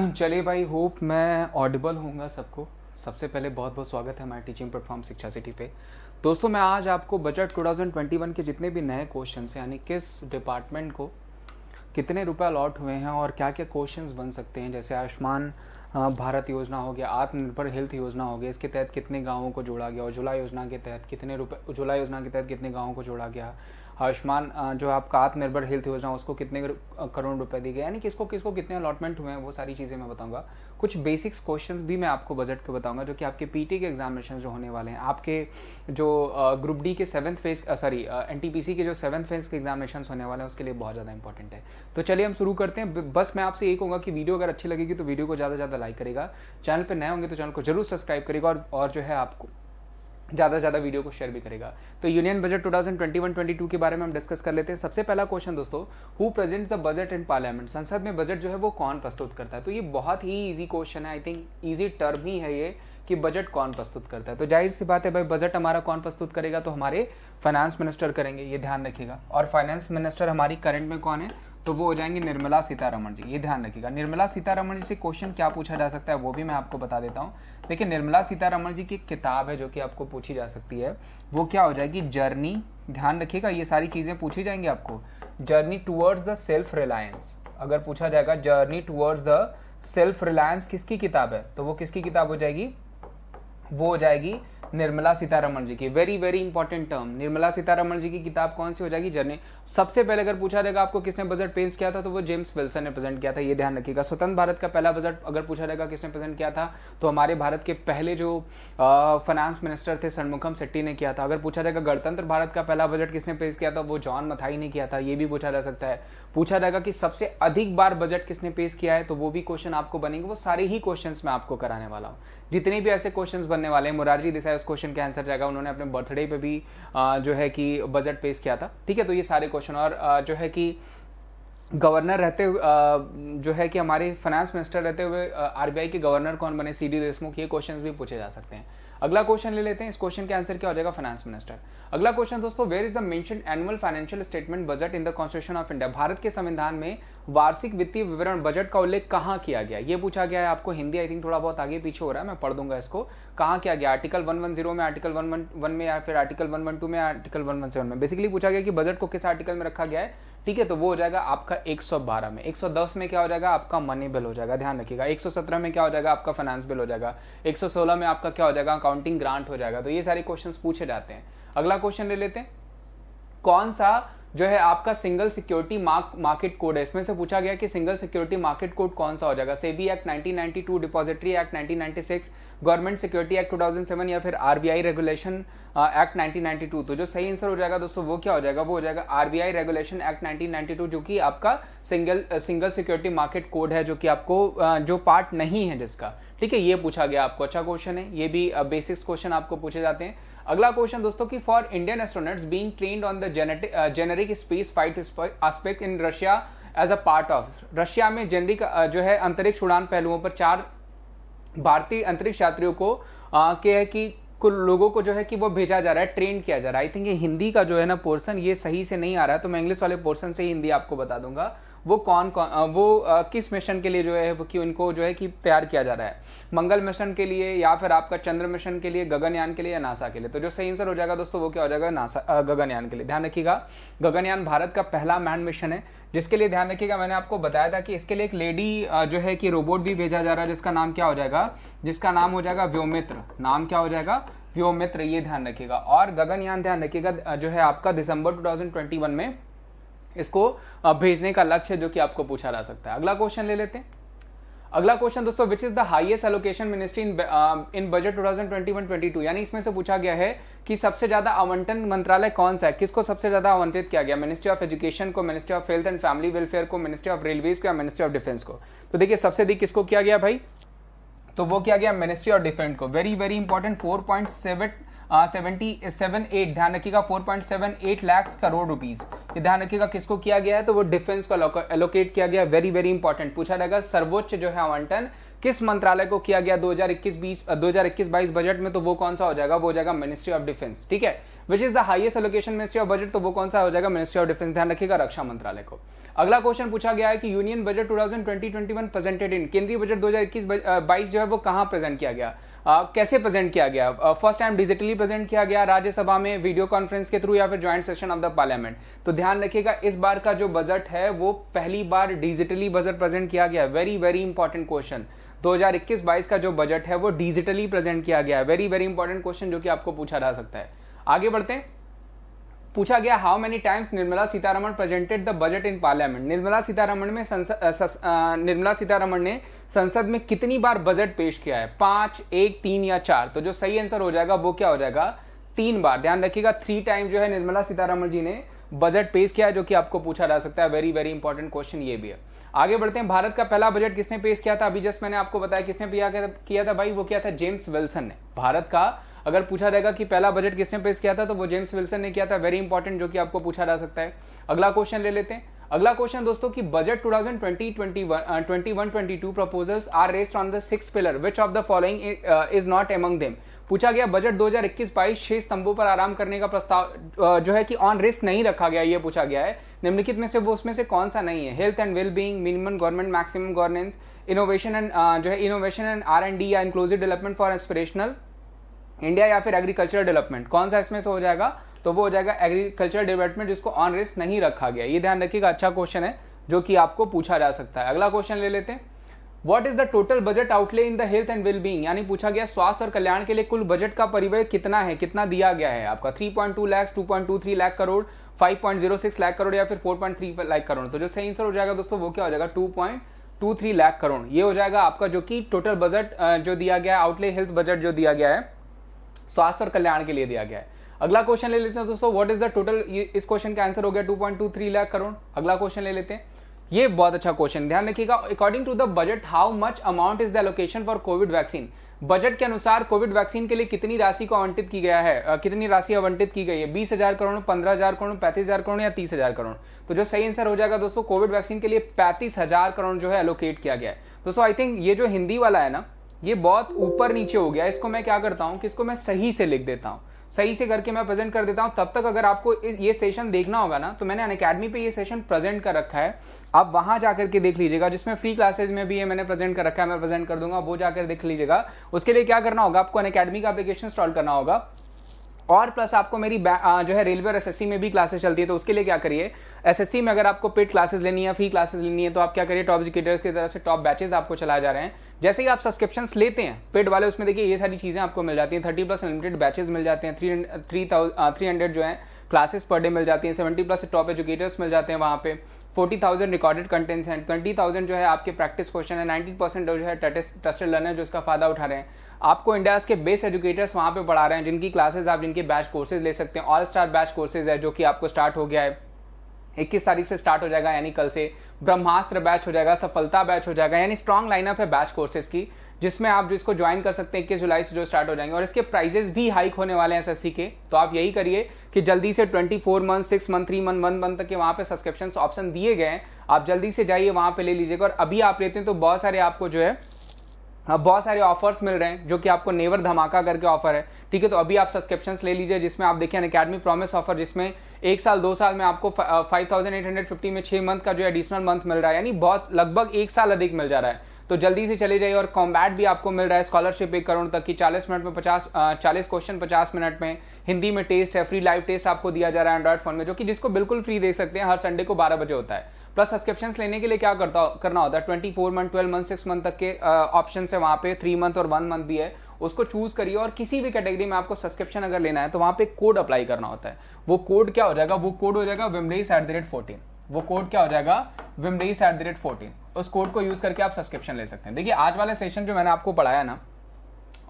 चलिए भाई, होप मैं ऑडिबल होऊंगा सबको। सबसे पहले बहुत बहुत स्वागत है हमारे टीचिंग प्लेटफॉर्म शिक्षा सिटी पे। दोस्तों, मैं आज आपको बजट 2021 के जितने भी नए क्वेश्चन हैं, यानी किस डिपार्टमेंट को कितने रुपए अलॉट हुए हैं और क्या क्या क्वेश्चंस बन सकते हैं, जैसे आयुष्मान भारत योजना हो गया, आत्मनिर्भर हेल्थ योजना हो गया, इसके तहत कितने गाँवों को जोड़ा गया, उज्ज्वला योजना के तहत कितने रुपए, उज्ज्वला योजना के तहत कितने गाँवों को जोड़ा गया, आयुष्मान जो आपका आत्मनिर्भर हेल्थ योजना उसको कितने करोड़ रुपए दिए गए, यानी किसको किसको कितने अलॉटमेंट हुए हैं, वो सारी चीज़ें मैं बताऊंगा। कुछ बेसिक्स क्वेश्चंस भी मैं आपको बजट के बताऊंगा, जो कि आपके पीटी के एग्जामिनेशन जो होने वाले हैं, आपके जो ग्रुप डी के सेवन्थ फेज एनटीपीसी के जो सेवन्थ फेज के एग्जामिनेशन होने वाले हैं, उसके लिए बहुत ज़्यादा इंपॉर्टेंट है। तो चलिए हम शुरू करते हैं। बस मैं आपसे यही कहूँगा कि वीडियो अगर अच्छी लगेगी तो वीडियो को ज़्यादा से ज़्यादा लाइक करेगा, चैनल पर नए होंगे तो चैनल को जरूर सब्सक्राइब करेगा, और जो है आपको ज़्यादा से ज़्यादा वीडियो को शेयर भी करेगा। तो यूनियन बजट 2021-22 के बारे में हम डिस्कस कर लेते हैं। सबसे पहला क्वेश्चन दोस्तों, who present the budget in parliament, संसद में बजट जो है वो कौन प्रस्तुत करता है। तो ये बहुत ही इजी क्वेश्चन है, आई थिंक इजी टर्म ही है ये कि बजट कौन प्रस्तुत करता है। तो जाहिर सी बात है भाई, बजट हमारा कौन प्रस्तुत करेगा, तो हमारे फाइनेंस मिनिस्टर करेंगे, ये ध्यान रखिएगा। और फाइनेंस मिनिस्टर हमारी करंट में कौन है, तो वो हो जाएंगे निर्मला सीतारमण जी, ये ध्यान रखिएगा। निर्मला सीतारमण जी से क्वेश्चन क्या पूछा जा सकता है वो भी मैं आपको बता देता हूँ। देखिए, निर्मला सीतारमण जी की एक किताब है जो कि आपको पूछी जा सकती है, वो क्या हो जाएगी, जर्नी, ध्यान रखिएगा ये सारी चीज़ें पूछी जाएंगी आपको। Journey towards the self reliance, अगर पूछा जाएगा journey towards the self reliance किसकी किताब है, तो वो किसकी किताब हो जाएगी, वो हो जाएगी निर्मला सीतारमण जी की। Very very important term, Nirmala Sitharaman ji की किताब कौन सी हो जाएगी, जर्नी। सबसे पहले अगर पूछा जाएगा आपको किसने बजट पेश किया था, तो वो जेम्स विल्सन ने प्रेजेंट किया था, ये ध्यान रखिएगा। स्वतंत्र भारत का पहला बजट अगर पूछा जाएगा किसने प्रेजेंट किया था, तो हमारे भारत के पहले जो फाइनेंस मिनिस्टर थे षणमुखम शेट्टी ने किया था। अगर पूछा जाएगा गणतंत्र भारत का पहला बजट किसने पेश किया था, वो जॉन मथाई ने किया था, ये भी पूछा जा सकता है। पूछा जाएगा कि सबसे अधिक बार बजट किसने पेश किया है, तो वो भी क्वेश्चन आपको बनेंगे। वो सारे ही क्वेश्चंस मैं आपको कराने वाला हूँ, जितने भी ऐसे क्वेश्चंस बनने वाले हैं। मोरारजी देसाई उस क्वेश्चन का आंसर जाएगा, उन्होंने अपने बर्थडे पे भी जो है कि बजट पेश किया था, ठीक है। तो ये सारे क्वेश्चन, और जो है कि गवर्नर रहते हुए जो है कि हमारे फाइनेंस मिनिस्टर रहते हुए आरबीआई के गवर्नर कौन बने, सीडी देशमुख, ये क्वेश्चंस भी पूछे जा सकते हैं। अगला क्वेश्चन ले लेते हैं, इस क्वेश्चन के आंसर क्या हो जाएगा, फाइनेंस मिनिस्टर। अगला क्वेश्चन दोस्तों, where is the mentioned annual financial statement budget in the constitution of India, Bharat के संविधान में वार्षिक वित्तीय विवरण बजट का उल्लेख कहाँ किया गया, ये पूछा गया है आपको। हिंदी आई थिंक थोड़ा बहुत आगे पीछे हो रहा है, मैं पढ़ दूंगा इसको। कहाँ किया गया, आर्टिकल 110 में, आर्टिकल 111 में, या फिर आर्टिकल 112 में, आर्टिकल 117 में। बेसिकली पूछा गया कि बजट को किस आर्टिकल में रखा गया है, ठीक है। तो वो हो जाएगा आपका 112 में। 110 में क्या हो जाएगा, आपका मनी बिल हो जाएगा, ध्यान रखिएगा। 117 में क्या हो जाएगा, आपका फाइनेंस बिल हो जाएगा। 116 में आपका क्या हो जाएगा, अकाउंटिंग ग्रांट हो जाएगा। तो ये सारे क्वेश्चंस पूछे जाते हैं। अगला क्वेश्चन ले लेते हैं, कौन सा जो है आपका सिंगल सिक्योरिटी मार्केट कोड है। इसमें से पूछा गया कि सिंगल सिक्योरिटी मार्केट कोड कौन सा हो जाएगा, SEBI act 1992, depository act 1996, government security act 2007, या फिर आरबीआई रेगुलेशन एक्ट 1992। तो जो सही आंसर हो जाएगा दोस्तों वो क्या हो जाएगा, वो हो जाएगा आरबीआई रेगुलेशन एक्ट 1992, जो कि आपका सिंगल सिक्योरिटी मार्केट कोड है, जो कि आपको जो पार्ट नहीं है जिसका, ठीक है। ये पूछा गया आपको, अच्छा क्वेश्चन है ये भी। बेसिक्स क्वेश्चन आपको पूछे जाते हैं। अगला क्वेश्चन दोस्तों कि for Indian astronauts being trained on the generic space flight aspect in Russia as a part of, Russia में जेनेरिक जो है अंतरिक्ष उड़ान पहलुओं पर 4 भारतीय अंतरिक्ष यात्रियों को क्या है कि कुछ लोगों को जो है कि वो भेजा जा रहा है, ट्रेन किया जा रहा है। आई थिंक ये हिंदी का जो है ना पोर्शन ये सही से नहीं आ रहा है, तो मैं इंग्लिश वाले पोर्शन से ही हिंदी आपको बता दूंगा। वो किस मिशन के लिए जो है कि उनको जो है कि तैयार किया जा रहा है, मंगल मिशन के लिए, या फिर आपका चंद्र मिशन के लिए, गगनयान के लिए, या नासा के लिए। तो जो सही आंसर हो जाएगा दोस्तों वो क्या हो जाएगा, नासा, गगनयान के लिए। ध्यान रखिएगा, गगनयान भारत का पहला मैन मिशन है, जिसके लिए ध्यान रखिएगा मैंने आपको बताया था कि इसके लिए एक लेडी जो है कि रोबोट भी भेजा जा रहा है, जिसका नाम क्या हो जाएगा, जिसका नाम हो जाएगा व्योमित्र। नाम क्या हो जाएगा, व्योमित्र, ये ध्यान रखिएगा। और गगनयान ध्यान रखिएगा जो है आपका दिसंबर 2021 में इसको भेजने का लक्ष्य, जो कि आपको पूछा जा सकता है। अगला क्वेश्चन ले लेते हैं। अगला क्वेश्चन दोस्तों, which is the highest allocation ministry in budget 2021-22, यानी इसमें से पूछा गया है कि सबसे ज्यादा आवंटन मंत्रालय कौन सा है, किसको सबसे ज्यादा आवंटित किया गया, मिनिस्ट्री ऑफ एजुकेशन को, ministry of health and family welfare को, मिनिस्ट्री ऑफ रेलवेज को, या मिनिस्ट्री ऑफ डिफेंस को। तो देखिए सबसे अधिक किसको किया गया भाई, तो वो किया गया मिनिस्ट्री ऑफ डिफेंस को। वेरी वेरी इंपॉर्टेंट, 4.78, ध्यान रखिएगा 4.78 लाख करोड़ रुपीस, ये ध्यान रखिएगा किसको किया गया है, तो वो डिफेंस को एलोकेट किया गया। वेरी वेरी इंपॉर्टेंट, पूछा जाएगा सर्वोच्च जो है आवंटन किस मंत्रालय को किया गया 2021-22 बजट में, तो वो कौन सा हो जाएगा, वो हो जाएगा मिनिस्ट्री ऑफ डिफेंस, ठीक है। Which is the highest allocation ministry of budget, तो वो कौन सा हो जाएगा, मिनिस्ट्री ऑफ डिफेंस, ध्यान रखिएगा रक्षा मंत्रालय को। अगला क्वेश्चन पूछा गया है कि यूनियन बजट 2020-21 प्रेजेंटेड इन, केंद्रीय बजट 2021-22 जो है वो कहां प्रेजेंट किया गया, कैसे प्रेजेंट किया गया, फर्स्ट टाइम डिजिटली प्रेजेंट किया गया, राज्यसभा में वीडियो कॉन्फ्रेंस के थ्रू, या फिर joint session of the parliament. तो ध्यान रखिएगा इस बार का जो बजट है वो पहली बार डिजिटली बजट प्रेजेंट किया गया। वेरी वेरी इंपॉर्टेंट क्वेश्चन, 2021-22 का जो बजट है वो डिजिटली प्रेजेंट किया गया है। वेरी वेरी इंपॉर्टेंट क्वेश्चन जो कि आपको पूछा जा सकता है। आगे बढ़ते हैं, पूछा गया how many times Nirmala Sitharaman presented the budget in parliament. Nirmala Sitharaman ने संसद में कितनी बार बजट पेश किया है, 5, 1, 3 या 4। तो जो सही आंसर हो जाएगा वो क्या हो जाएगा, 3 बार। ध्यान रखिएगा 3 टाइम जो है निर्मला सीतारमण जी ने बजट पेश किया है, जो कि आपको पूछा जा सकता है। वेरी वेरी इंपॉर्टेंट क्वेश्चन ये भी है। आगे बढ़ते हैं, भारत का पहला बजट किसने पेश किया था, अभी जस्ट मैंने आपको बताया किसने किया था भाई, वो किया था जेम्स विल्सन ने। भारत का अगर पूछा जाएगा कि पहला बजट किसने पेश किया था तो वो जेम्स विल्सन ने किया था। वेरी इंपॉर्टेंट, जो कि आपको पूछा जा सकता है। अगला क्वेश्चन ले लेते हैं। अगला क्वेश्चन दोस्तों कि budget 2020-21 proposals are rested on the 6 pillar, which of the following is not among them. पूछा गया बजट 2021-22 6 स्तंभों पर आराम करने का प्रस्ताव जो है कि ऑन रिस्क नहीं रखा गया, ये पूछा गया है। निम्नलिखित में से वो उसमें से कौन सा नहीं है, health and well being, minimum government maximum governance, innovation and जो है इनोवेशन एंड R&D या inclusive development for aspirational India, या फिर एग्रीकल्चरल डेवलपमेंट। कौन सा इसमें से हो जाएगा, तो वो हो जाएगा एग्रीकल्चरल डेवलपमेंट, जिसको ऑन रिस्क नहीं रखा गया। ये ध्यान रखिएगा, अच्छा क्वेश्चन है जो कि आपको पूछा जा सकता है। अगला क्वेश्चन ले लेते हैं, what is the total budget outlay in the health and well being, यानी पूछा गया स्वास्थ्य और कल्याण के लिए कुल बजट का परिव्यय कितना है, कितना दिया गया है आपका, 3.2 लाख, 2.23 लाख करोड़, 5.06 लाख करोड़ या फिर 4.3 लाख करोड़। तो जो सही आंसर हो जाएगा दोस्तों वो क्या हो जाएगा, 2.23 लाख करोड़। ये हो जाएगा आपका जो कि टोटल बजट जो दिया गया है, आउटले हेल्थ बजट जो दिया गया है स्वास्थ्य और कल्याण के लिए दिया गया है। अगला क्वेश्चन ले लेते हैं दोस्तों, व्हाट इज द टोटल, इस क्वेश्चन का आंसर हो गया 2.23 लाख करोड़। अगला क्वेश्चन ले लेते हैं, ये बहुत अच्छा क्वेश्चन, ध्यान रखिएगा। According to the budget how much amount is the allocation for covid vaccine. Budget के अनुसार कोविड वैक्सीन के लिए कितनी राशि को आवंटित की गया है, कितनी राशि आवंटित की गई है, 20,000 करोड़, 15,000 करोड़, 35,000 करोड़ या 30,000 करोड़। तो जो सही आंसर हो जाएगा दोस्तों कोविड वैक्सीन के लिए 35,000 करोड़ जो है एलोकेट किया गया है। दोस्तों आई थिंक ये जो हिंदी वाला है ना, ये बहुत ऊपर नीचे हो गया। इसको मैं क्या करता हूं कि इसको मैं सही से लिख देता हूं, सही से करके मैं प्रेजेंट कर देता हूं। तब तक अगर आपको ये सेशन देखना होगा ना, तो मैंने अनअकैडमी पे ये सेशन प्रेजेंट कर रखा है, आप वहां जाकर के देख लीजिएगा, जिसमें फ्री क्लासेज में भी ये मैंने प्रेजेंट कर रखा है, मैं प्रेजेंट कर दूंगा, वो जाकर देख लीजिएगा। उसके लिए क्या करना होगा, आपको अनअकैडमी का एप्लीकेशन इंस्टॉल करना होगा, और प्लस आपको मेरी जो है रेलवे और एसएससी में भी क्लासेस चलती है। तो उसके लिए क्या करिए, एसएससी में अगर आपको पेड क्लासेस लेनी है, फ्री क्लासेस लेनी है, तो आप क्या करिए, टॉप एजुकेटर की तरफ से टॉप बैचेस आपको चलाए जा रहे हैं। जैसे ही आप सब्सक्रिप्शंस लेते हैं पेड वाले, उसमें देखिए ये सारी चीजें आपको मिल जाती हैं, 30+ अनलिमिटेड बैचेस मिल जाते हैं, 300 जो है क्लासेस पर डे मिल जाती हैं, 70+ टॉप एजुकेटर्स मिल जाते हैं वहाँ पे, 40,000 रिकॉर्डेड कंटेंट्स हैं, 20,000 जो है आपके प्रैक्टिस क्वेश्चन है, 90% जो है ट्रस्टेड लर्नर जो इसका फायदा उठा रहे हैं। आपको इंडिया के बेस्ट एजुकेटर्स वहाँ पे पढ़ा रहे हैं, जिनकी क्लासेस आप जिनके बैच कोर्सेज ले सकते हैं। ऑल स्टार बैच कोर्सेज है जो कि आपको स्टार्ट हो गया है, 21 तारीख से स्टार्ट हो जाएगा, यानी कल से। ब्रह्मास्त्र बैच हो जाएगा, सफलता बैच हो जाएगा, यानी स्ट्रॉन्ग लाइनअप है बैच कोर्सेज की, जिसमें आप जिसको ज्वाइन कर सकते हैं 21 जुलाई से जो स्टार्ट हो जाएंगे। और इसके प्राइजेस भी हाइक होने वाले हैं एसएससी के। तो आप यही करिए कि जल्दी से 24 मंथ, 6 मंथ, 3 मंथ, 1 मंथ तक के वहाँ पे सब्सक्रिप्शन ऑप्शन दिए गए हैं, आप जल्दी से जाइए वहाँ पे ले लीजिएगा। और अभी आप लेते हैं तो बहुत सारे आपको जो है बहुत सारे ऑफर्स मिल रहे हैं, जो कि आपको नेवर धमाका करके ऑफर है, ठीक है। तो अभी आप सब्सक्रिप्शंस ले लीजिए, जिसमें आप देखिए अनअकैडमी प्रॉमिस ऑफर, जिसमें 1 साल 2 साल में आपको 5,850 में 6 मंथ का जो एडिशनल मंथ मिल रहा है, यानी बहुत लगभग 1 साल अधिक मिल जा रहा है। तो जल्दी से चले जाइए। और कॉम्बैट भी आपको मिल रहा है, स्कॉलरशिप 1 करोड़ तक की, 40 मिनट में 40 क्वेश्चन 50 मिनट में, हिंदी में टेस्ट है, फ्री लाइव टेस्ट आपको दिया जा रहा है एंड्रॉइड फोन में, जो कि जिसको बिल्कुल फ्री देख सकते हैं, हर संडे को 12 बजे होता है। प्लस सब्सक्रिप्शंस लेने के लिए क्या करना होता है, 24 मंथ, 12 मंथ, 6 मंथ तक के ऑप्शन है वहाँ पे, 3 मंथ और 1 मंथ भी है, उसको चूज करिए। और किसी भी कैटेगरी में आपको सब्सक्रिप्शन अगर लेना है तो वहाँ पे कोड अप्लाई करना होता है। वो कोड क्या हो जाएगा, वो कोड हो जाएगा wimrace@14। वो कोड क्या हो जाएगा, wimrace@14। उस कोड को यूज करके आप सब्सक्रिप्शन ले सकते हैं। देखिए आज वाला सेशन जो मैंने आपको पढ़ाया ना,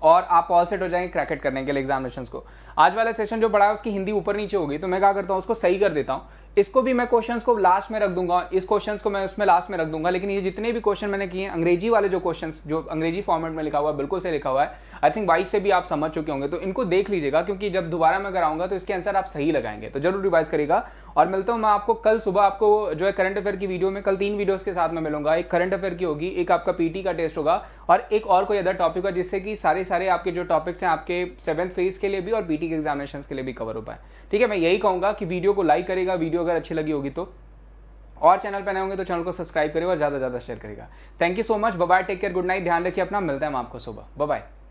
और आप ऑल सेट हो जाएंगे क्रैकेट करने के लिए एग्जामिनेशंस को। आज वाला सेशन जो पढ़ा है उसकी हिंदी ऊपर नीचे होगी, तो मैं क्या करता हूँ उसको सही कर देता हूँ, इसको भी मैं क्वेश्चंस को लास्ट में रख दूंगा, इस क्वेश्चंस को मैं उसमें लास्ट में रख दूंगा, लेकिन ये जितने भी क्वेश्चन मैंने किए हैं अंग्रेजी वाले जो क्वेश्चंस जो अंग्रेजी फॉर्मेट में लिखा हुआ है बिल्कुल से लिखा हुआ है, आई थिंक 22 से भी आप समझ चुके होंगे, तो इनको देख लीजिएगा क्योंकि जब दोबारा मैं अगर आऊंगा तो इसके आंसर आप सही लगाएंगे, तो जरूर रिवाइज करेगा। और मिलता हूं मैं आपको कल सुबह, आपको जो है करंट अफेयर की वीडियो में कल 3 वीडियोस के साथ में मिलूंगा। एक करंट अफेयर की होगी, एक आपका पीटी का टेस्ट होगा और एक और कोई अदर टॉपिक होगा, जिससे कि सारे आपके जो टॉपिक्स हैं आपके 7th फेज के लिए भी और पीटी के एग्जामिनेशन के लिए भी कवर हो पाए। ठीक है, मैं यही कहूंगा कि वीडियो को लाइक करेगा, वीडियो अगर अच्छी लगी होगी तो, और चैनल पर नए होंगे तो चैनल को सब्सक्राइब करेगा और ज्यादा से ज्यादा शेयर करेगा। Thank you so much, bye bye, take care, good night, ध्यान रखिए अपना, मिलते हैं हम आपको सुबह, बाय बाय।